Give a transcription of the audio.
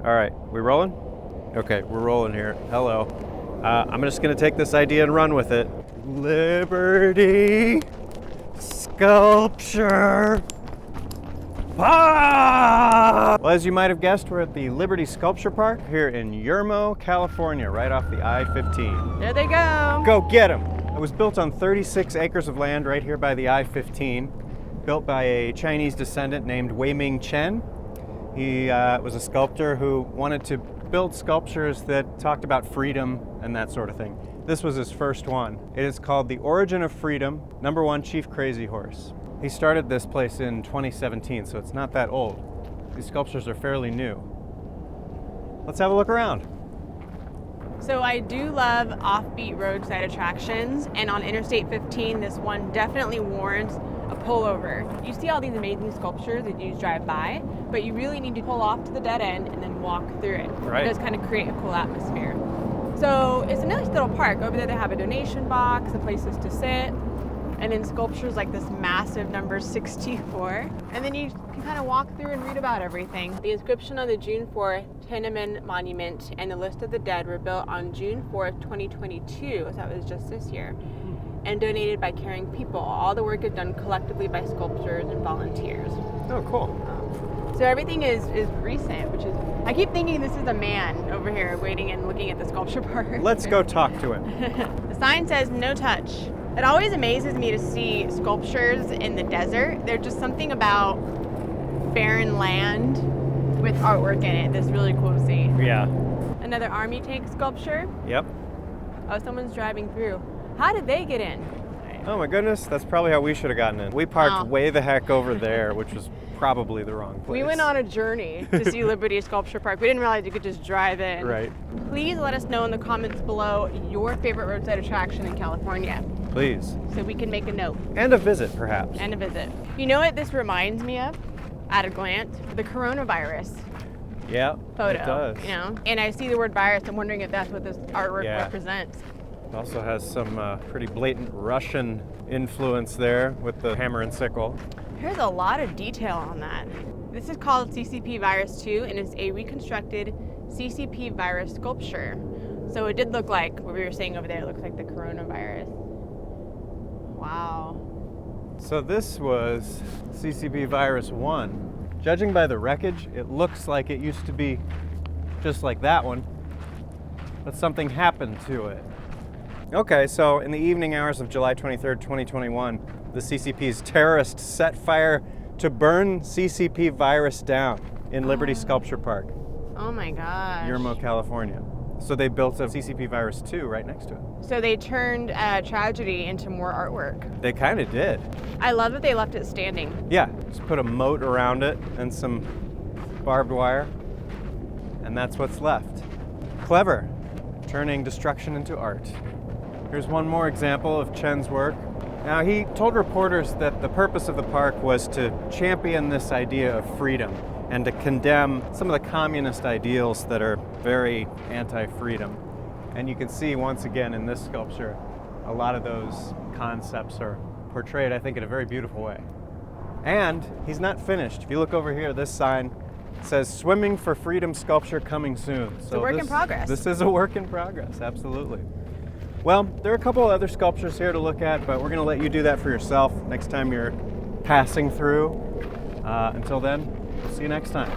All right, we rolling? Okay, we're rolling here. Hello. I'm just gonna take this idea and run with it. Liberty Sculpture Park! Well, as you might have guessed, we're at the Liberty Sculpture Park here in Yermo, California, right off the I-15. There they go. Go get them! It was built on 36 acres of land right here by the I-15, built by a Chinese descendant named Wei-Ming. He was a sculptor who wanted to build sculptures that talked about freedom and that sort of thing. This was his first one. It is called The Origin of Freedom, #1 Chief Crazy Horse. He started this place in 2017, so it's not that old. These sculptures are fairly new. Let's have a look around. So I do love offbeat roadside attractions, and on Interstate 15, this one definitely warrants a pullover. You see all these amazing sculptures that you drive by, but you really need to pull off to the dead end and then walk through it. Right. It does kind of create a cool atmosphere. So it's a nice little park. Over there they have a donation box and places to sit, and then sculptures like this massive number 64. And then you can kind of walk through and read about everything. The inscription on the June 4th Tiananmen Monument and the list of the dead were built on June 4th, 2022, so that was just this year, and donated by caring people. All the work is done collectively by sculptors and volunteers. Oh, cool. So everything is recent, which is, I keep thinking this is a man over here waiting and looking at the sculpture park. Let's go talk to him. The sign says no touch. It always amazes me to see sculptures in the desert. There's just something about barren land with artwork in it that's really cool to see. Yeah. Another army tank sculpture. Yep. Oh, someone's driving through. How did they get in? Oh my goodness, that's probably how we should have gotten in. We parked Oh. way the heck over there, which was probably the wrong place. We went on a journey to see Liberty Sculpture Park. We didn't realize you could just drive in. Right. Please let us know in the comments below your favorite roadside attraction in California Please. so we can make a note And a visit, perhaps. and a visit. You know what this reminds me of at a glance? The coronavirus Yeah, photo. it does. You know? And I see the word virus. I'm wondering if that's what this artwork Yeah. represents. It also has some pretty blatant Russian influence there with the hammer and sickle. There's a lot of detail on that. This is called CCP Virus 2 and it's a reconstructed CCP virus sculpture. So it did look like what we were saying over there. It looks like the coronavirus. Wow. So this was CCP Virus 1. Judging by the wreckage, it looks like it used to be just like that one, but something happened to it. Okay, so in the evening hours of July 23rd, 2021, the CCP's terrorists set fire to burn CCP Virus down in Liberty Sculpture Park, Oh my gosh. Yermo, California. So they built a CCP Virus 2 right next to it. So they turned tragedy into more artwork. They kind of did. I love that they left it standing. Yeah, just put a moat around it and some barbed wire, and that's what's left. Clever, turning destruction into art. Here's one more example of Chen's work. Now, he told reporters that the purpose of the park was to champion this idea of freedom and to condemn some of the communist ideals that are very anti-freedom. And you can see once again in this sculpture, a lot of those concepts are portrayed, I think, in a very beautiful way. And he's not finished. If you look over here, this sign says Swimming for Freedom Sculpture coming soon. It's a work in progress. This is a work in progress, absolutely. Well, there are a couple other sculptures here to look at, but we're going to let you do that for yourself next time you're passing through. Until then, see you next time.